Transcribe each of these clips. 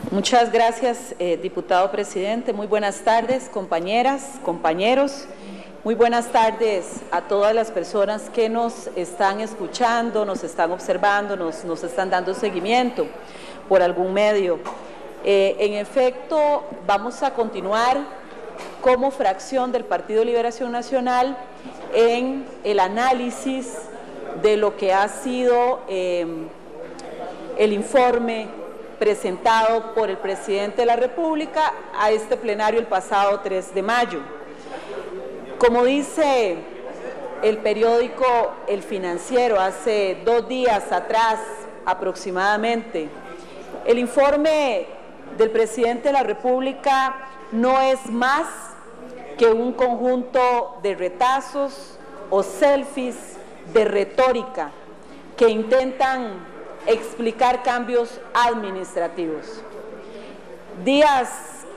Muchas gracias, diputado presidente. Muy buenas tardes, compañeras, compañeros. Muy buenas tardes a todas las personas que nos están escuchando, nos están observando, nos están dando seguimiento por algún medio. En efecto, vamos a continuar como fracción del Partido Liberación Nacional en el análisis de lo que ha sido el informe presentado por el presidente de la República a este plenario el pasado 3 de mayo. Como dice el periódico El Financiero hace 2 días atrás aproximadamente, el informe del presidente de la República no es más que un conjunto de retazos o selfies de retórica que intentan explicar cambios administrativos. Días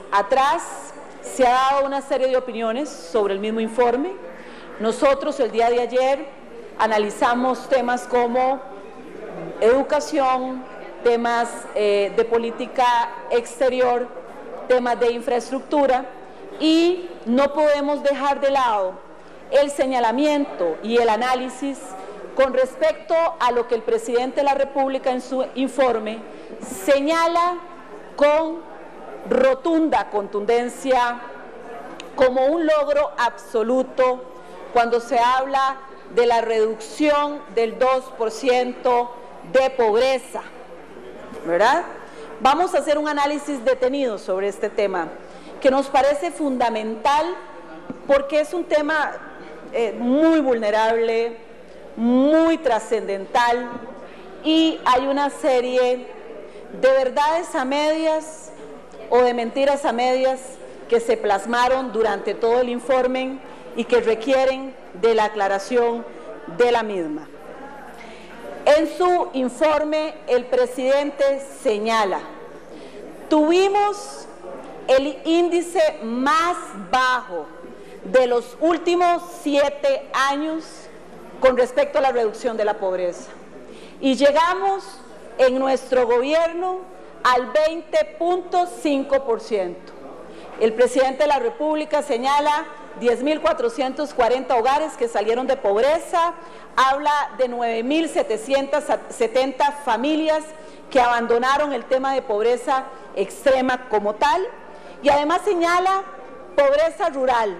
atrás se ha dado una serie de opiniones sobre el mismo informe. Nosotros el día de ayer analizamos temas como educación, temas de política exterior, temas de infraestructura, y no podemos dejar de lado el señalamiento y el análisis con respecto a lo que el presidente de la República en su informe señala con rotunda contundencia como un logro absoluto cuando se habla de la reducción del 2% de pobreza, ¿verdad? Vamos a hacer un análisis detenido sobre este tema que nos parece fundamental porque es un tema muy vulnerable, muy trascendental, y hay una serie de verdades a medias o de mentiras a medias que se plasmaron durante todo el informe y que requieren de la aclaración de la misma. En su informe el presidente señala: tuvimos el índice más bajo de los últimos 7 años con respecto a la reducción de la pobreza, y llegamos en nuestro gobierno al 20.5%. El presidente de la República señala 10.440 hogares que salieron de pobreza, habla de 9.770 familias que abandonaron el tema de pobreza extrema como tal, y además señala pobreza rural,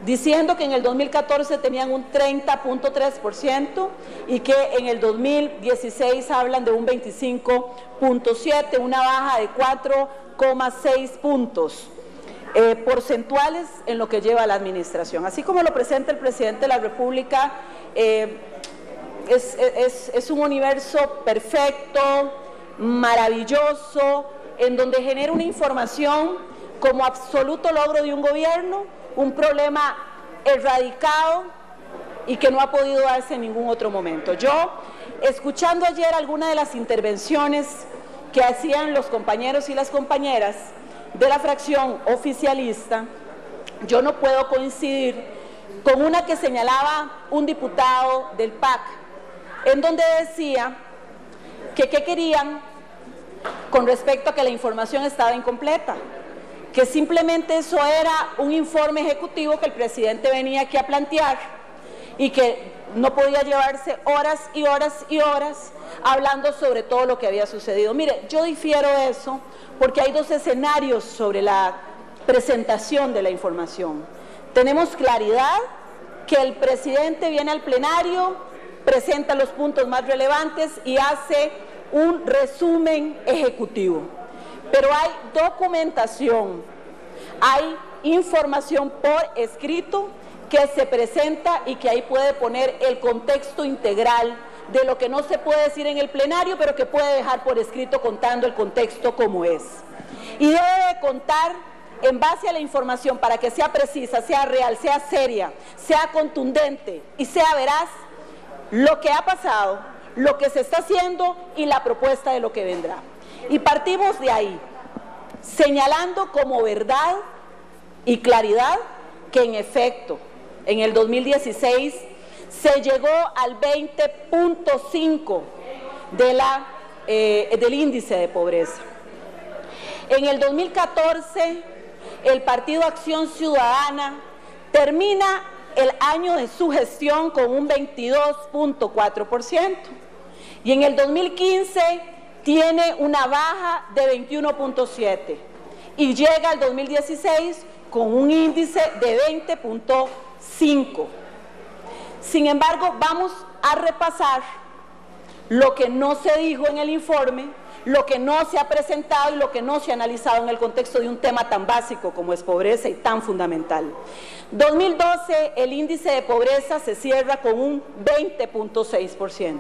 diciendo que en el 2014 tenían un 30.3% y que en el 2016 hablan de un 25.7%, una baja de 4,6 puntos porcentuales en lo que lleva la administración. Así como lo presenta el presidente de la República, es un universo perfecto, maravilloso, en donde genera una información como absoluto logro de un gobierno, un problema erradicado y que no ha podido darse en ningún otro momento. Yo, escuchando ayer algunas de las intervenciones que hacían los compañeros y las compañeras de la fracción oficialista, yo no puedo coincidir con una que señalaba un diputado del PAC, en donde decía que qué querían con respecto a que la información estaba incompleta, que simplemente eso era un informe ejecutivo que el presidente venía aquí a plantear y que no podía llevarse horas y horas y horas hablando sobre todo lo que había sucedido. Mire, yo difiero de eso porque hay 2 escenarios sobre la presentación de la información. Tenemos claridad que el presidente viene al plenario, presenta los puntos más relevantes y hace un resumen ejecutivo. Pero hay documentación, hay información por escrito que se presenta y que ahí puede poner el contexto integral de lo que no se puede decir en el plenario, pero que puede dejar por escrito contando el contexto como es. Y debe de contar en base a la información para que sea precisa, sea real, sea seria, sea contundente y sea veraz lo que ha pasado, lo que se está haciendo y la propuesta de lo que vendrá. Y partimos de ahí, señalando como verdad y claridad que en efecto, en el 2016 se llegó al 20.5% del índice de pobreza. En el 2014, el Partido Acción Ciudadana termina el año de su gestión con un 22.4%. Y en el 2015 tiene una baja de 21.7%. Y llega al 2016 con un índice de 20.5%. Sin embargo, vamos a repasar lo que no se dijo en el informe, lo que no se ha presentado y lo que no se ha analizado en el contexto de un tema tan básico como es pobreza y tan fundamental. 2012, el índice de pobreza se cierra con un 20.6%.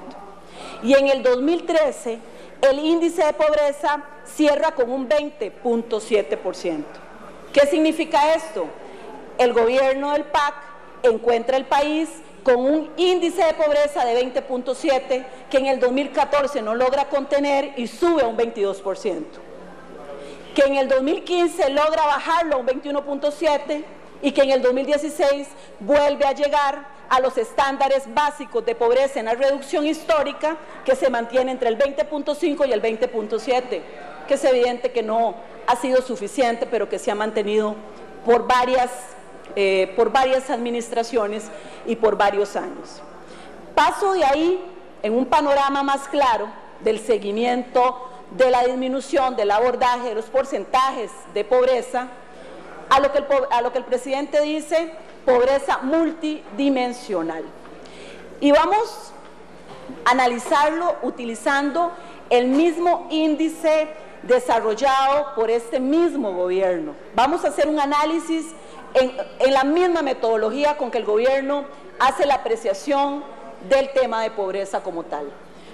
Y en el 2013, el índice de pobreza cierra con un 20.7%. ¿Qué significa esto? El gobierno del PAC encuentra el país con un índice de pobreza de 20.7 que en el 2014 no logra contener y sube a un 22%. Que en el 2015 logra bajarlo a un 21.7 y que en el 2016 vuelve a llegar a los estándares básicos de pobreza en la reducción histórica que se mantiene entre el 20.5 y el 20.7, que es evidente que no ha sido suficiente, pero que se ha mantenido por varias administraciones y por varios años. Paso de ahí en un panorama más claro del seguimiento de la disminución, del abordaje de los porcentajes de pobreza, a lo que el presidente dice pobreza multidimensional. Y vamos a analizarlo utilizando el mismo índice desarrollado por este mismo gobierno. Vamos a hacer un análisis en la misma metodología con que el gobierno hace la apreciación del tema de pobreza como tal,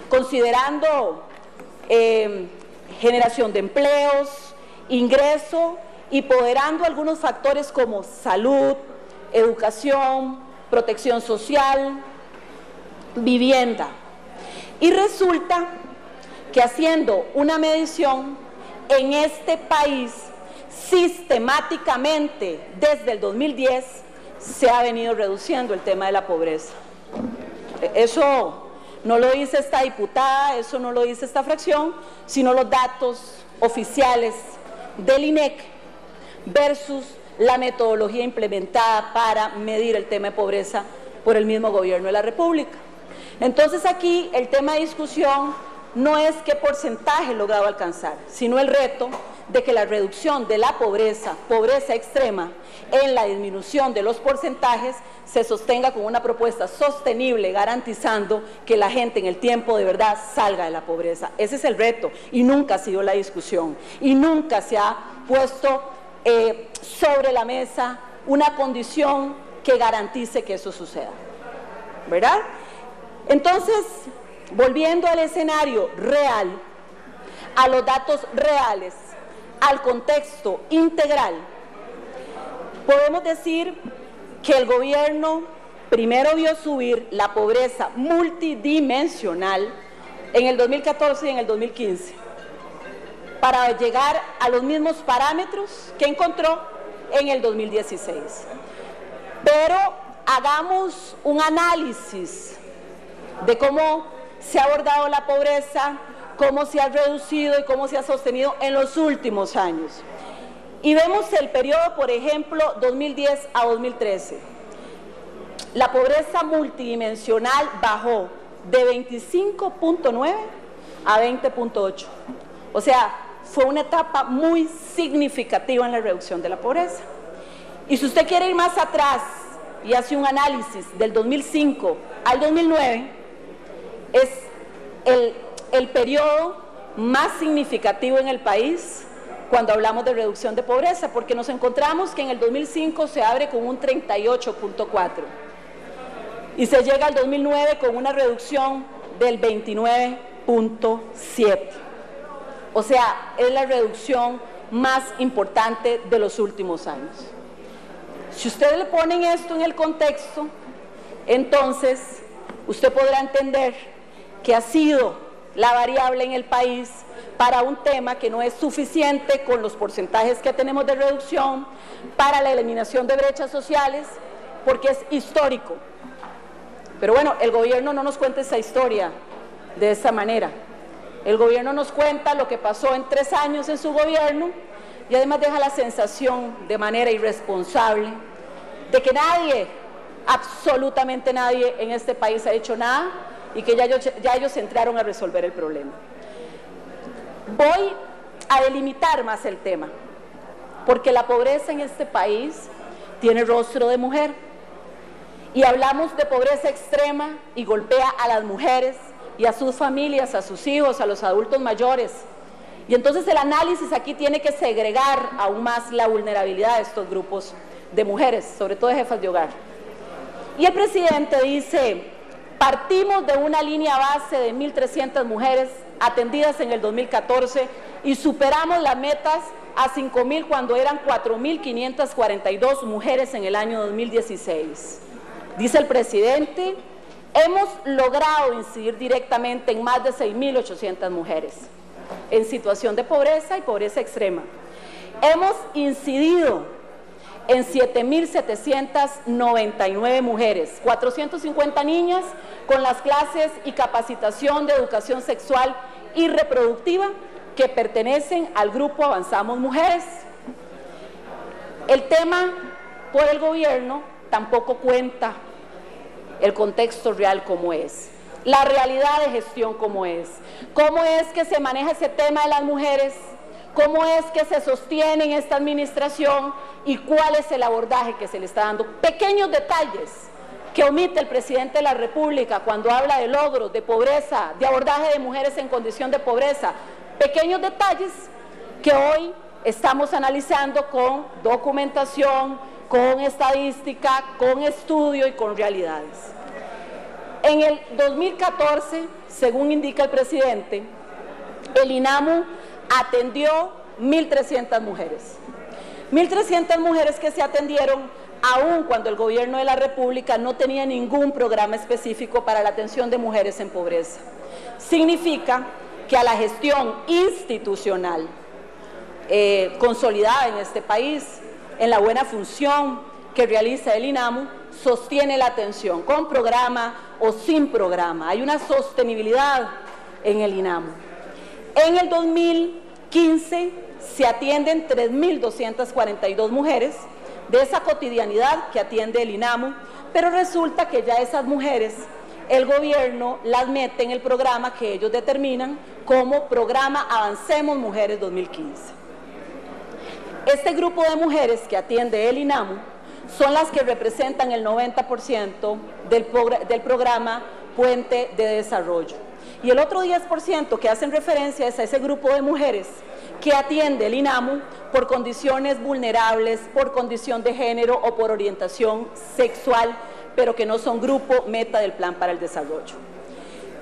considerando generación de empleos, ingreso y ponderando algunos factores como salud, educación, protección social, vivienda. Y resulta que haciendo una medición en este país, sistemáticamente desde el 2010 se ha venido reduciendo el tema de la pobreza. Eso no lo dice esta diputada, eso no lo dice esta fracción, sino los datos oficiales del INEC versus la metodología implementada para medir el tema de pobreza por el mismo gobierno de la República. Entonces aquí el tema de discusión no es qué porcentaje logrado alcanzar, sino el reto de que la reducción de la pobreza extrema, en la disminución de los porcentajes, se sostenga con una propuesta sostenible, garantizando que la gente en el tiempo de verdad salga de la pobreza. Ese es el reto y nunca ha sido la discusión y nunca se ha puesto sobre la mesa una condición que garantice que eso suceda, ¿verdad? Entonces, volviendo al escenario real, a los datos reales, al contexto integral, podemos decir que el gobierno primero vio subir la pobreza multidimensional en el 2014 y en el 2015 para llegar a los mismos parámetros que encontró en el 2016. Pero hagamos un análisis de cómo se ha abordado la pobreza, cómo se ha reducido y cómo se ha sostenido en los últimos años. Y vemos el periodo, por ejemplo, 2010 a 2013. La pobreza multidimensional bajó de 25.9 a 20.8. O sea, fue una etapa muy significativa en la reducción de la pobreza. Y si usted quiere ir más atrás y hace un análisis del 2005 al 2009, es el periodo más significativo en el país cuando hablamos de reducción de pobreza, porque nos encontramos que en el 2005 se abre con un 38.4 y se llega al 2009 con una reducción del 29.7. O sea, es la reducción más importante de los últimos años. Si ustedes le ponen esto en el contexto, entonces usted podrá entender que ha sido la variable en el país para un tema que no es suficiente con los porcentajes que tenemos de reducción para la eliminación de brechas sociales, porque es histórico. Pero bueno, el gobierno no nos cuenta esa historia de esa manera. El gobierno nos cuenta lo que pasó en 3 años en su gobierno y además deja la sensación de manera irresponsable de que nadie, absolutamente nadie en este país ha hecho nada y que ya ellos entraron a resolver el problema. Voy a delimitar más el tema, porque la pobreza en este país tiene rostro de mujer y hablamos de pobreza extrema y golpea a las mujeres y a sus familias, a sus hijos, a los adultos mayores. Y entonces el análisis aquí tiene que segregar aún más la vulnerabilidad de estos grupos de mujeres, sobre todo de jefas de hogar. Y el presidente dice, partimos de una línea base de 1.300 mujeres atendidas en el 2014 y superamos las metas a 5.000 cuando eran 4.542 mujeres en el año 2016. Dice el presidente, hemos logrado incidir directamente en más de 6.800 mujeres en situación de pobreza y pobreza extrema. Hemos incidido en 7.799 mujeres, 450 niñas con las clases y capacitación de educación sexual y reproductiva que pertenecen al grupo Avanzamos Mujeres. El tema por el gobierno tampoco cuenta el contexto real como es, la realidad de gestión como es, cómo es que se maneja ese tema de las mujeres, cómo es que se sostiene en esta administración y cuál es el abordaje que se le está dando. Pequeños detalles que omite el presidente de la República cuando habla de logros, de pobreza, de abordaje de mujeres en condición de pobreza. Pequeños detalles que hoy estamos analizando con documentación, con estadística, con estudio y con realidades. En el 2014, según indica el presidente, el INAMU atendió 1.300 mujeres. 1.300 mujeres que se atendieron aun cuando el gobierno de la República no tenía ningún programa específico para la atención de mujeres en pobreza. Significa que a la gestión institucional consolidada en este país, en la buena función que realiza el INAMU, sostiene la atención con programa o sin programa. Hay una sostenibilidad en el INAMU. En el 2015 se atienden 3.242 mujeres de esa cotidianidad que atiende el INAMU, pero resulta que ya esas mujeres el gobierno las mete en el programa que ellos determinan como Programa Avancemos Mujeres 2015. Este grupo de mujeres que atiende el INAMU son las que representan el 90% del programa Puente de Desarrollo. Y el otro 10% que hacen referencia es a ese grupo de mujeres que atiende el INAMU por condiciones vulnerables, por condición de género o por orientación sexual, pero que no son grupo meta del Plan para el Desarrollo.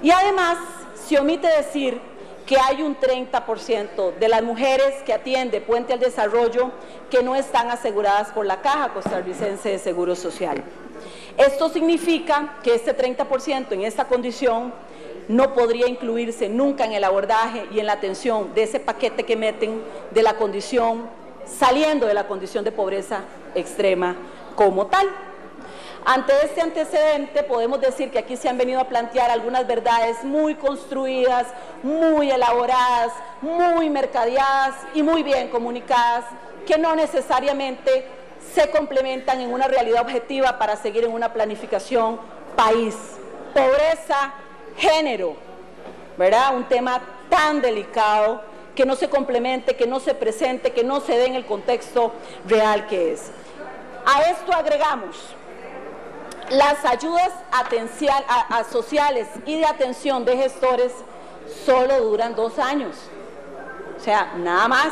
Y además se omite decir que hay un 30% de las mujeres que atiende Puente al Desarrollo que no están aseguradas por la Caja Costarricense de Seguro Social. Esto significa que este 30% en esta condición no podría incluirse nunca en el abordaje y en la atención de ese paquete que meten de la condición, saliendo de la condición de pobreza extrema como tal. Ante este antecedente podemos decir que aquí se han venido a plantear algunas verdades muy construidas, muy elaboradas, muy mercadeadas y muy bien comunicadas, que no necesariamente se complementan en una realidad objetiva para seguir en una planificación país. Pobreza, género, ¿verdad? Un tema tan delicado que no se complemente, que no se presente, que no se dé en el contexto real que es. A esto agregamos las ayudas sociales y de atención de gestores solo duran 2 años, o sea, nada más.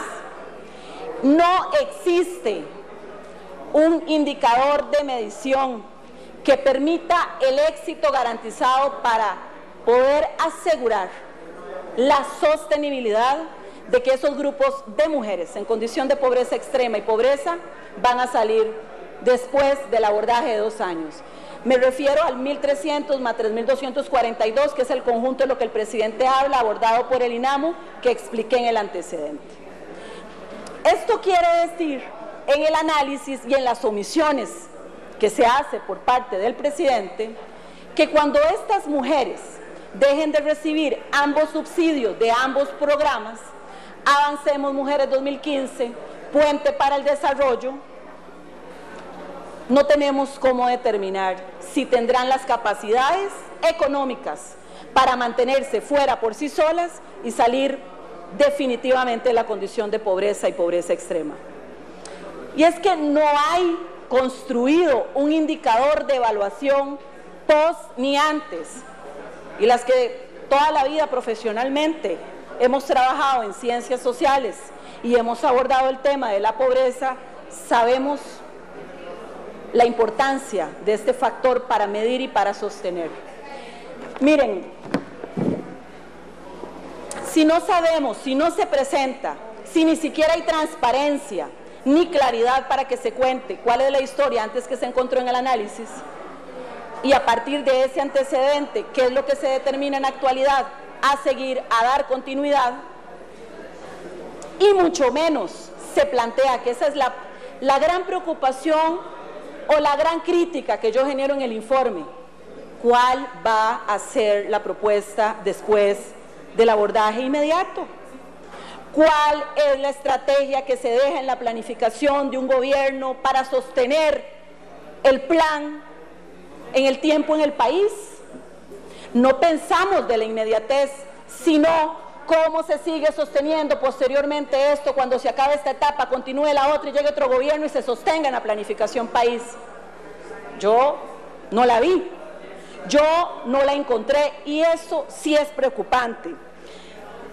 No existe un indicador de medición que permita el éxito garantizado para poder asegurar la sostenibilidad de que esos grupos de mujeres en condición de pobreza extrema y pobreza van a salir después del abordaje de 2 años. Me refiero al 1.300 más 3.242, que es el conjunto de lo que el presidente habla, abordado por el INAMU, que expliqué en el antecedente. Esto quiere decir, en el análisis y en las omisiones que se hace por parte del presidente, que cuando estas mujeres dejen de recibir ambos subsidios de ambos programas, Avancemos Mujeres 2015, Puente para el Desarrollo, no tenemos cómo determinar si tendrán las capacidades económicas para mantenerse fuera por sí solas y salir definitivamente de la condición de pobreza y pobreza extrema. Y es que no hay construido un indicador de evaluación post ni antes. Y las que toda la vida profesionalmente hemos trabajado en ciencias sociales y hemos abordado el tema de la pobreza, sabemos la importancia de este factor para medir y para sostener. Miren, si no sabemos, si no se presenta, si ni siquiera hay transparencia ni claridad para que se cuente cuál es la historia antes que se encontró en el análisis, y a partir de ese antecedente, qué es lo que se determina en actualidad a seguir, a dar continuidad, y mucho menos se plantea, que esa es la gran preocupación o la gran crítica que yo genero en el informe, ¿cuál va a ser la propuesta después del abordaje inmediato? ¿Cuál es la estrategia que se deja en la planificación de un gobierno para sostener el plan en el tiempo en el país? No pensamos de la inmediatez, sino cómo se sigue sosteniendo posteriormente esto cuando se acabe esta etapa, continúe la otra y llegue otro gobierno y se sostenga en la planificación país. Yo no la vi, yo no la encontré, y eso sí es preocupante,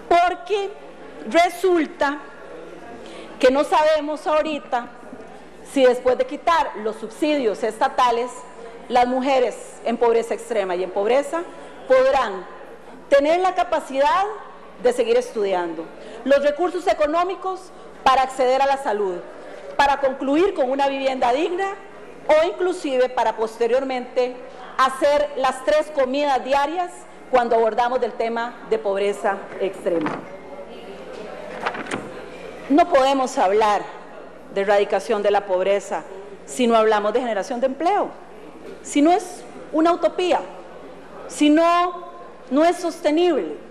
porque resulta que no sabemos ahorita si después de quitar los subsidios estatales, las mujeres en pobreza extrema y en pobreza podrán tener la capacidad de seguir estudiando, los recursos económicos para acceder a la salud, para concluir con una vivienda digna o inclusive para posteriormente hacer las 3 comidas diarias cuando abordamos del tema de pobreza extrema. No podemos hablar de erradicación de la pobreza si no hablamos de generación de empleo, si no es una utopía, si no es sostenible.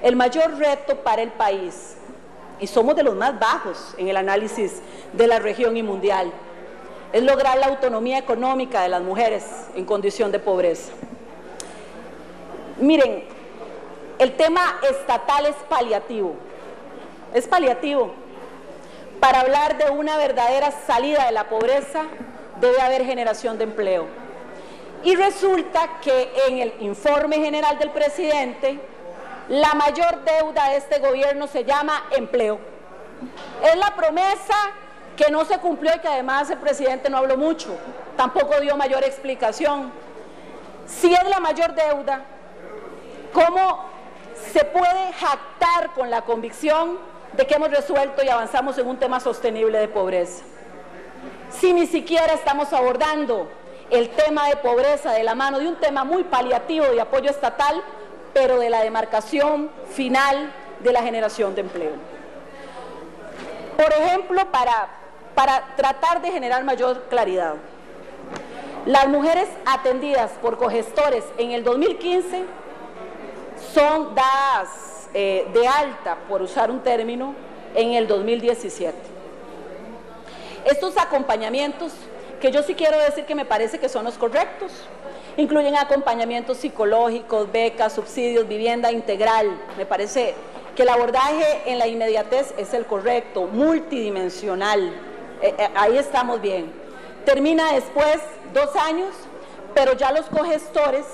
El mayor reto para el país, y somos de los más bajos en el análisis de la región y mundial, es lograr la autonomía económica de las mujeres en condición de pobreza. Miren, el tema estatal es paliativo. Para hablar de una verdadera salida de la pobreza, debe haber generación de empleo. Y resulta que en el informe general del presidente, la mayor deuda de este gobierno se llama empleo. Es la promesa que no se cumplió y que además el presidente no habló mucho, tampoco dio mayor explicación. Si es la mayor deuda, ¿cómo se puede jactar con la convicción de que hemos resuelto y avanzamos en un tema sostenible de pobreza? Si ni siquiera estamos abordando el tema de pobreza de la mano de un tema muy paliativo de apoyo estatal, pero de la demarcación final de la generación de empleo. Por ejemplo, para tratar de generar mayor claridad, las mujeres atendidas por cogestores en el 2015 son dadas de alta, por usar un término, en el 2017. Estos acompañamientos, que yo sí quiero decir que me parece que son los correctos, incluyen acompañamientos psicológicos, becas, subsidios, vivienda integral. Me parece que el abordaje en la inmediatez es el correcto, multidimensional. Ahí estamos bien. Termina después 2 años, pero ya los cogestores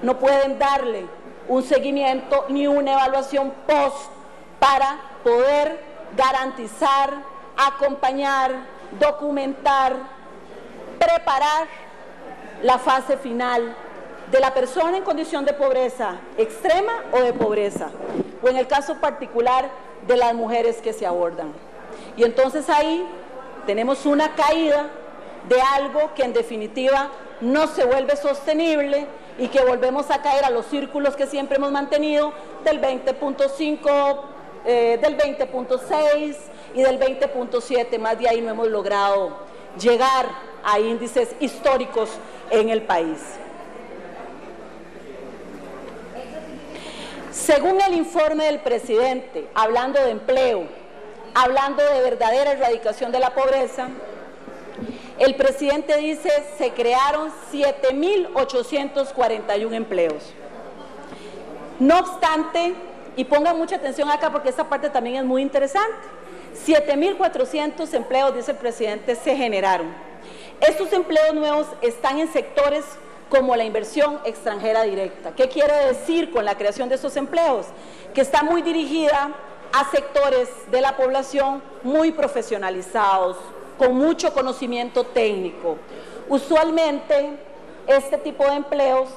no pueden darle un seguimiento ni una evaluación post para poder garantizar, acompañar, documentar, preparar la fase final de la persona en condición de pobreza extrema o de pobreza, o en el caso particular de las mujeres que se abordan. Y entonces ahí tenemos una caída de algo que en definitiva no se vuelve sostenible y que volvemos a caer a los círculos que siempre hemos mantenido del 20.5, del 20.6 y del 20.7, más de ahí no hemos logrado llegar a índices históricos en el país. Según el informe del presidente, hablando de empleo, hablando de verdadera erradicación de la pobreza, el presidente dice se crearon 7.841 empleos. No obstante, y pongan mucha atención acá porque esta parte también es muy interesante, 7.400 empleos, dice el presidente, se generaron. Estos empleos nuevos están en sectores como la inversión extranjera directa. ¿Qué quiere decir con la creación de estos empleos? Que está muy dirigida a sectores de la población muy profesionalizados, con mucho conocimiento técnico. Usualmente, este tipo de empleos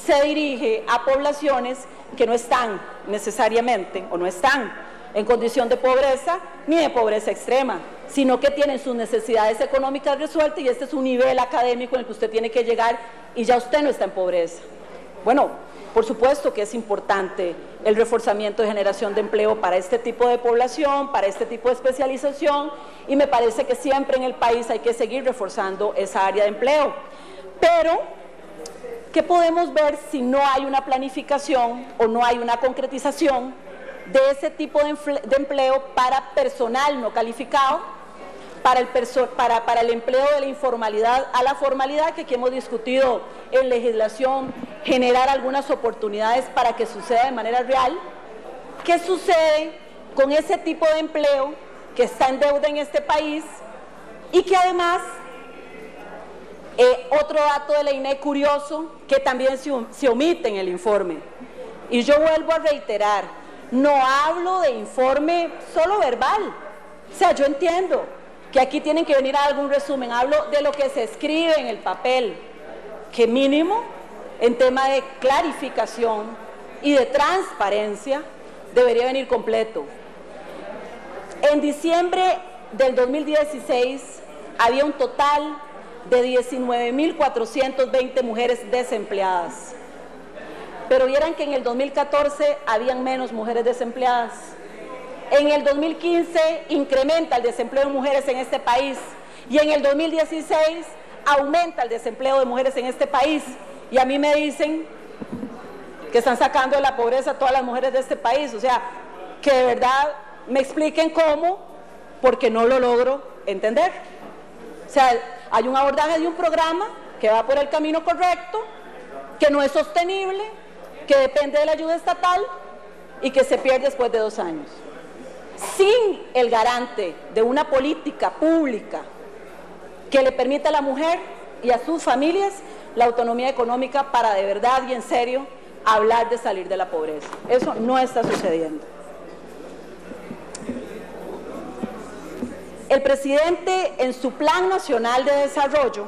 se dirige a poblaciones que no están necesariamente o no están en condición de pobreza ni de pobreza extrema, sino que tienen sus necesidades económicas resueltas y este es un nivel académico en el que usted tiene que llegar y ya usted no está en pobreza. Bueno, por supuesto que es importante el reforzamiento de generación de empleo para este tipo de población, para este tipo de especialización, y me parece que siempre en el país hay que seguir reforzando esa área de empleo. Pero, ¿qué podemos ver si no hay una planificación o no hay una concretización de ese tipo de empleo para personal no calificado, para el empleo de la informalidad a la formalidad, que aquí hemos discutido en legislación, generar algunas oportunidades para que suceda de manera real? ¿Qué sucede con ese tipo de empleo que está en deuda en este país y que además, otro dato de la INE curioso, que también se omite en el informe? Y yo vuelvo a reiterar, no hablo de informe solo verbal, o sea, yo entiendo que aquí tienen que venir a algún resumen, hablo de lo que se escribe en el papel, que mínimo en tema de clarificación y de transparencia debería venir completo. En diciembre del 2016 había un total de 19.420 mujeres desempleadas, pero vieran que en el 2014 habían menos mujeres desempleadas. En el 2015 incrementa el desempleo de mujeres en este país y en el 2016 aumenta el desempleo de mujeres en este país. Y a mí me dicen que están sacando de la pobreza a todas las mujeres de este país. O sea, que de verdad me expliquen cómo, porque no lo logro entender. O sea, hay un abordaje de un programa que va por el camino correcto, que no es sostenible, que depende de la ayuda estatal y que se pierde después de 2 años. Sin el garante de una política pública que le permita a la mujer y a sus familias la autonomía económica para de verdad y en serio hablar de salir de la pobreza. Eso no está sucediendo. El presidente en su Plan Nacional de Desarrollo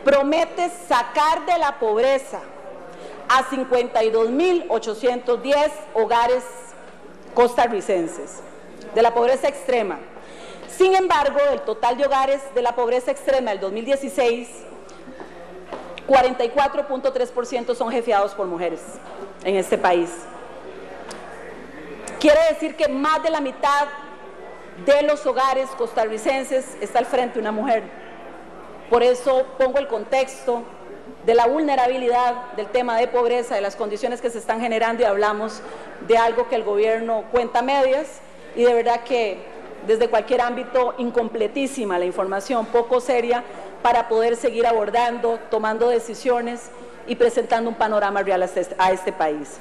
promete sacar de la pobreza a 52.810 hogares costarricenses, de la pobreza extrema. Sin embargo, del total de hogares de la pobreza extrema del 2016, 44.3% son jefeados por mujeres en este país. Quiere decir que más de la mitad de los hogares costarricenses está al frente una mujer. Por eso pongo el contexto de la vulnerabilidad del tema de pobreza, de las condiciones que se están generando, y hablamos de algo que el gobierno cuenta a medias y de verdad que desde cualquier ámbito incompletísima la información, poco seria para poder seguir abordando, tomando decisiones y presentando un panorama real a este país.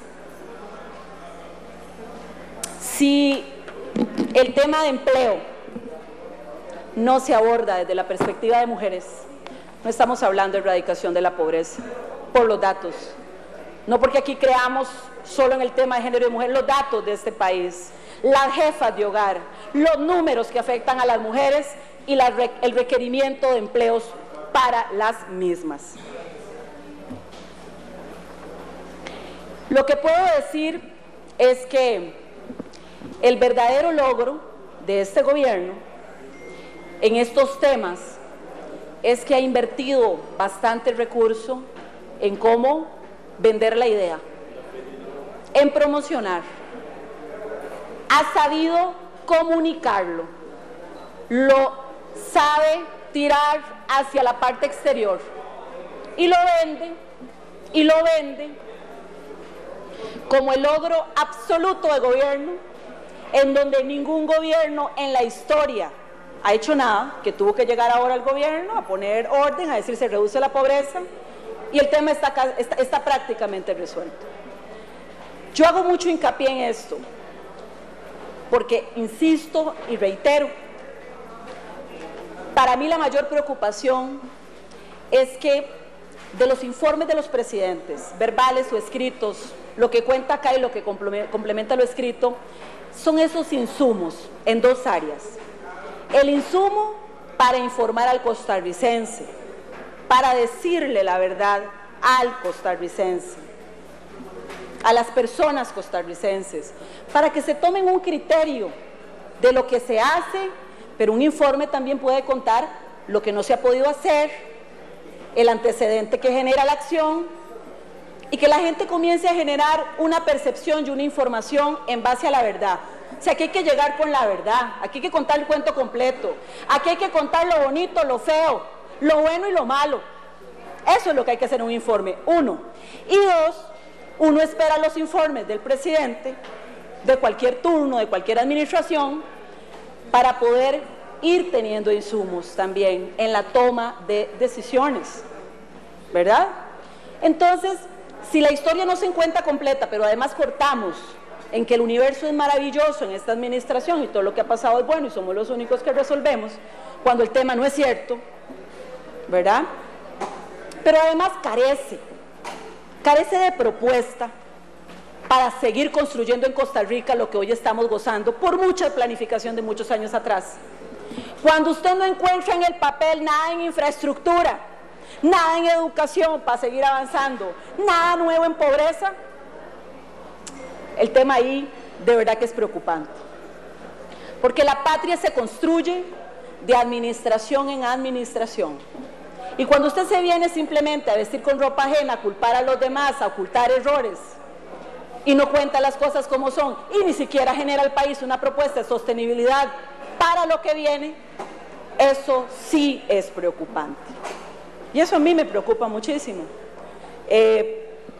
Si el tema de empleo no se aborda desde la perspectiva de mujeres, no estamos hablando de erradicación de la pobreza, por los datos. No porque aquí creamos solo en el tema de género y mujer, los datos de este país, las jefas de hogar, los números que afectan a las mujeres y el requerimiento de empleos para las mismas. Lo que puedo decir es que el verdadero logro de este gobierno en estos temas es que ha invertido bastante recurso en cómo vender la idea, en promocionar, ha sabido comunicarlo, lo sabe tirar hacia la parte exterior y lo vende como el logro absoluto de gobierno, en donde ningún gobierno en la historia ha hecho nada, que tuvo que llegar ahora al gobierno a poner orden, a decir se reduce la pobreza, y el tema está prácticamente resuelto. Yo hago mucho hincapié en esto, porque insisto y reitero, para mí la mayor preocupación es que de los informes de los presidentes, verbales o escritos, lo que cuenta acá y lo que complementa lo escrito, son esos insumos en dos áreas. El insumo para informar al costarricense, para decirle la verdad al costarricense, a las personas costarricenses, para que se tomen un criterio de lo que se hace, pero un informe también puede contar lo que no se ha podido hacer, el antecedente que genera la acción, y que la gente comience a generar una percepción y una información en base a la verdad. O sea, aquí hay que llegar con la verdad, aquí hay que contar el cuento completo, aquí hay que contar lo bonito, lo feo, lo bueno y lo malo. Eso es lo que hay que hacer en un informe, uno. Y dos, uno espera los informes del presidente, de cualquier turno, de cualquier administración, para poder ir teniendo insumos también en la toma de decisiones, ¿verdad? Entonces, si la historia no se encuentra completa, pero además cortamos en que el universo es maravilloso en esta administración y todo lo que ha pasado es bueno y somos los únicos que resolvemos, cuando el tema no es cierto, ¿verdad? Pero además carece de propuesta para seguir construyendo en Costa Rica lo que hoy estamos gozando por mucha planificación de muchos años atrás. Cuando usted no encuentra en el papel nada en infraestructura, nada en educación para seguir avanzando, nada nuevo en pobreza, el tema ahí de verdad que es preocupante. Porque la patria se construye de administración en administración. Y cuando usted se viene simplemente a vestir con ropa ajena, a culpar a los demás, a ocultar errores, y no cuenta las cosas como son, y ni siquiera genera al país una propuesta de sostenibilidad para lo que viene, eso sí es preocupante. Y eso a mí me preocupa muchísimo,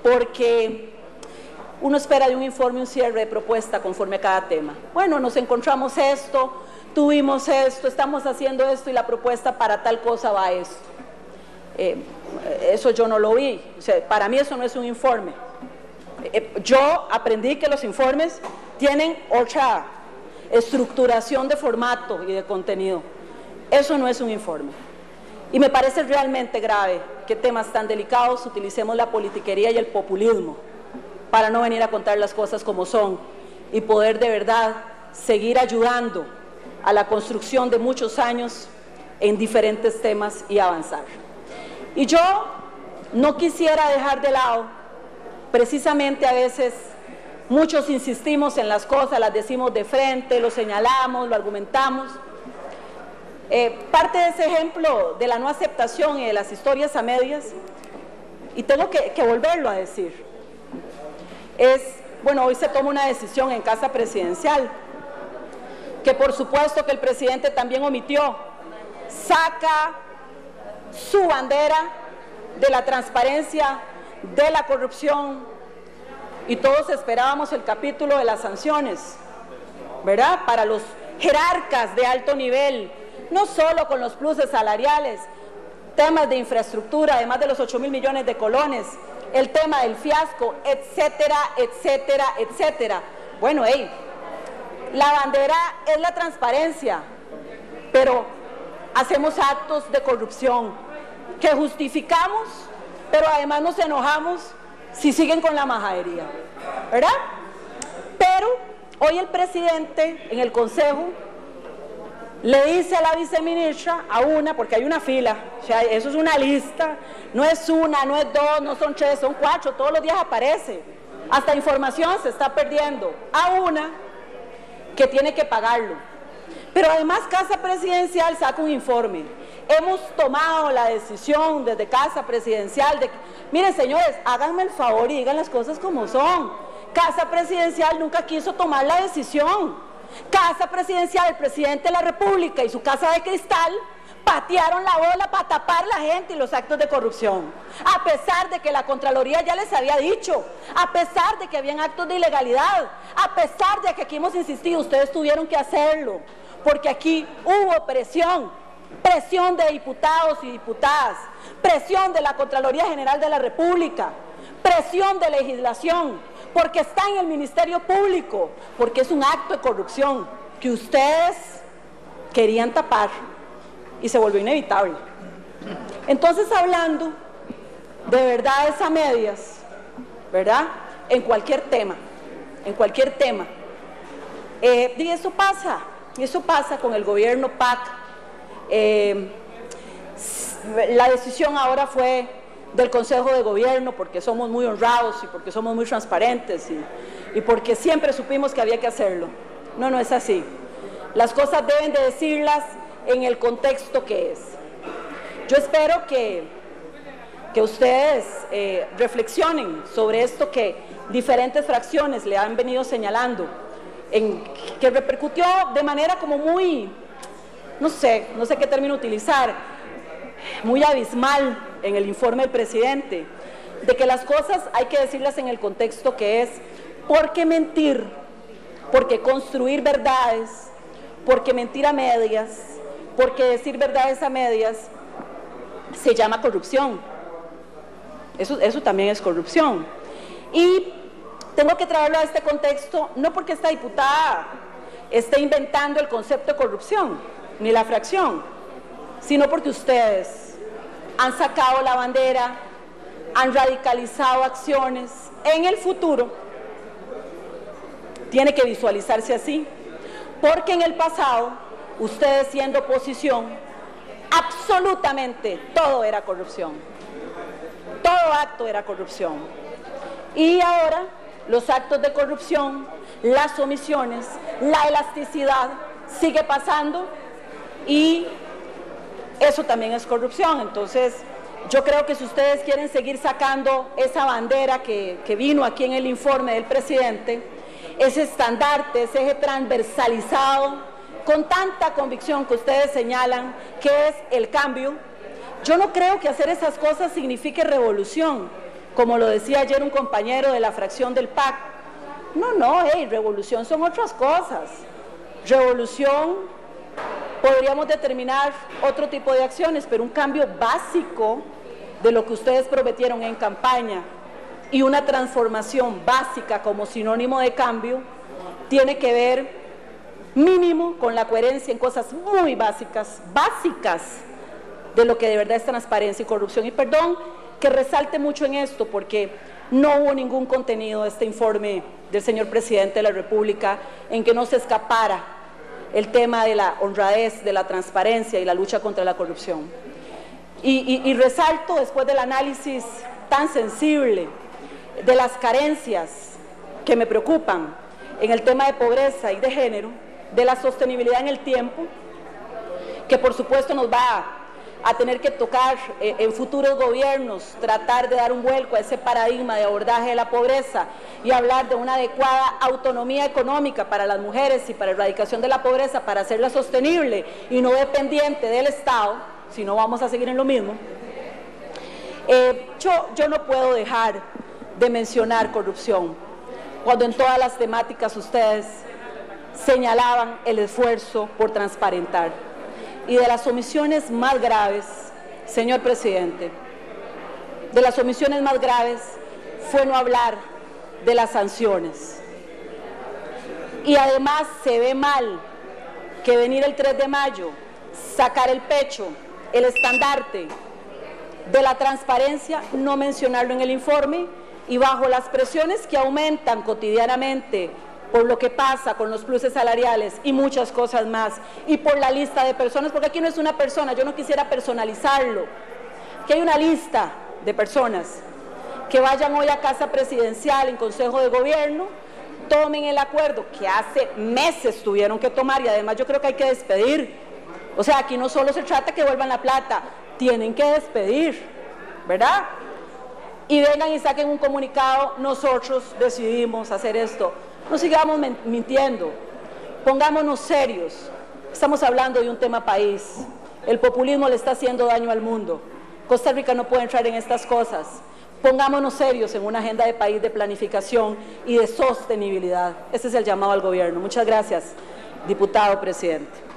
porque uno espera de un informe un cierre de propuesta conforme a cada tema. Bueno, nos encontramos esto, tuvimos esto, estamos haciendo esto y la propuesta para tal cosa va a esto. Eso yo no lo vi, o sea, para mí eso no es un informe. Yo aprendí que los informes tienen otra estructuración de formato y de contenido. Eso no es un informe. Y me parece realmente grave que temas tan delicados utilicemos la politiquería y el populismo para no venir a contar las cosas como son y poder de verdad seguir ayudando a la construcción de muchos años en diferentes temas y avanzar. Y yo no quisiera dejar de lado, precisamente a veces muchos insistimos en las cosas, las decimos de frente, lo señalamos, lo argumentamos. Parte de ese ejemplo de la no aceptación y de las historias a medias, y tengo que volverlo a decir, es, bueno, hoy se toma una decisión en Casa Presidencial, que por supuesto que el presidente también omitió, saca su bandera de la transparencia, de la corrupción, y todos esperábamos el capítulo de las sanciones, ¿verdad? Para los jerarcas de alto nivel, no solo con los pluses salariales, temas de infraestructura, además de los 8.000 millones de colones, el tema del fiasco, etcétera, etcétera, etcétera. Bueno, la bandera es la transparencia, pero hacemos actos de corrupción que justificamos, pero además nos enojamos si siguen con la majadería, ¿verdad? Pero hoy el presidente en el Consejo le dice a la viceministra, porque hay una fila, o sea, eso es una lista, no es una, no es dos, no son tres, son cuatro, todos los días aparece, hasta información se está perdiendo, a una que tiene que pagarlo. Pero además Casa Presidencial saca un informe. Hemos tomado la decisión desde Casa Presidencial de que, miren señores, háganme el favor y digan las cosas como son. Casa Presidencial nunca quiso tomar la decisión. Casa Presidencial, el presidente de la República y su casa de cristal patearon la bola para tapar la gente y los actos de corrupción, a pesar de que la Contraloría ya les había dicho, a pesar de que habían actos de ilegalidad, a pesar de que aquí hemos insistido, ustedes tuvieron que hacerlo, porque aquí hubo presión de diputados y diputadas, presión de la Contraloría General de la República, presión de legislación, porque está en el Ministerio Público, porque es un acto de corrupción que ustedes querían tapar y se volvió inevitable. Entonces, hablando de verdades a medias, ¿verdad? En cualquier tema, y eso pasa con el gobierno PAC. La decisión ahora fue del Consejo de Gobierno porque somos muy honrados y porque somos muy transparentes y porque siempre supimos que había que hacerlo. No, no es así. Las cosas deben de decirlas en el contexto que es. Yo espero que ustedes reflexionen sobre esto que diferentes fracciones le han venido señalando, que repercutió de manera como muy, no sé qué término utilizar, muy abismal en el informe del presidente, de que las cosas hay que decirlas en el contexto que es, porque mentir, porque construir verdades, porque mentir a medias, porque decir verdades a medias, se llama corrupción. Eso también es corrupción. Y tengo que traerlo a este contexto, no porque esta diputada esté inventando el concepto de corrupción, ni la fracción, sino porque ustedes han sacado la bandera, han radicalizado acciones. En el futuro tiene que visualizarse así, porque en el pasado, ustedes siendo oposición, absolutamente todo era corrupción, todo acto era corrupción. Y ahora los actos de corrupción, las omisiones, la elasticidad sigue pasando y eso también es corrupción. Entonces, yo creo que si ustedes quieren seguir sacando esa bandera que vino aquí en el informe del presidente, ese estandarte, ese eje transversalizado, con tanta convicción que ustedes señalan que es el cambio, yo no creo que hacer esas cosas signifique revolución, como lo decía ayer un compañero de la fracción del PAC. No, revolución son otras cosas. Revolución podríamos determinar otro tipo de acciones, pero un cambio básico de lo que ustedes prometieron en campaña y una transformación básica como sinónimo de cambio tiene que ver mínimo con la coherencia en cosas muy básicas de lo que de verdad es transparencia y corrupción. Y perdón que resalte mucho en esto porque no hubo ningún contenido de este informe del señor presidente de la República en que no se escapara el tema de la honradez, de la transparencia y la lucha contra la corrupción. Y resalto, después del análisis tan sensible de las carencias que me preocupan en el tema de pobreza y de género, de la sostenibilidad en el tiempo, que por supuesto nos va a tener que tocar en futuros gobiernos, tratar de dar un vuelco a ese paradigma de abordaje de la pobreza y hablar de una adecuada autonomía económica para las mujeres y para la erradicación de la pobreza, para hacerla sostenible y no dependiente del Estado, si no vamos a seguir en lo mismo. Yo no puedo dejar de mencionar corrupción, cuando en todas las temáticas ustedes señalaban el esfuerzo por transparentar. Y de las omisiones más graves, señor presidente, de las omisiones más graves fue no hablar de las sanciones. Y además se ve mal que venir el 3 de mayo, sacar el pecho, el estandarte de la transparencia, no mencionarlo en el informe y bajo las presiones que aumentan cotidianamente por lo que pasa con los pluses salariales y muchas cosas más, y por la lista de personas, porque aquí no es una persona, yo no quisiera personalizarlo, que hay una lista de personas que vayan hoy a Casa Presidencial en Consejo de Gobierno, tomen el acuerdo que hace meses tuvieron que tomar y además yo creo que hay que despedir. O sea, aquí no solo se trata que vuelvan la plata, tienen que despedir, ¿verdad? Y vengan y saquen un comunicado, nosotros decidimos hacer esto. No sigamos mintiendo, pongámonos serios. Estamos hablando de un tema país El populismo le está haciendo daño al mundo. Costa Rica no puede entrar en estas cosas. Pongámonos serios en una agenda de país de planificación y de sostenibilidad. Ese es el llamado al gobierno. Muchas gracias, diputado presidente.